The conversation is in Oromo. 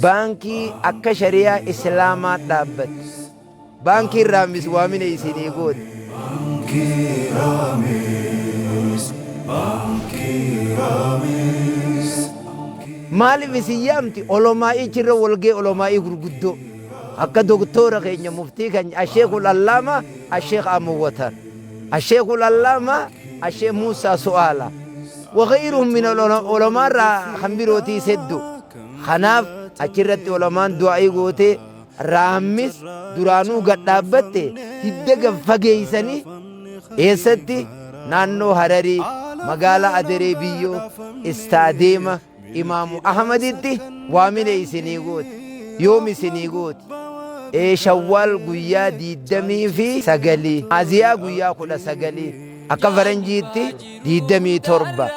baankii akka shariyaa islaamaa dhaabbatu baankii raamis waamina isinii goote maaliif isin yaamti olomaa'ii jirra walgee olomaa'ii gurguddoo akka doktora keenya muftii keenya asheekul allaama asheek amuwatar asheekul allaama asheek muusaa su'aala وغيرهم من العلماء خمبروتي سدو خناف أشرت علماء دعائي قوتي رامس درانو قدابته هدق فقيسني إيستي نانو هرري مقالة أدري بيو استاديمة إمام أحمد الدي وامن إيسني قوت يوم إيسني قوت شوال قويا دي دمي في سقلي عزيا قويا قولا سقلي أكا فرنجيتي دي دمي تربة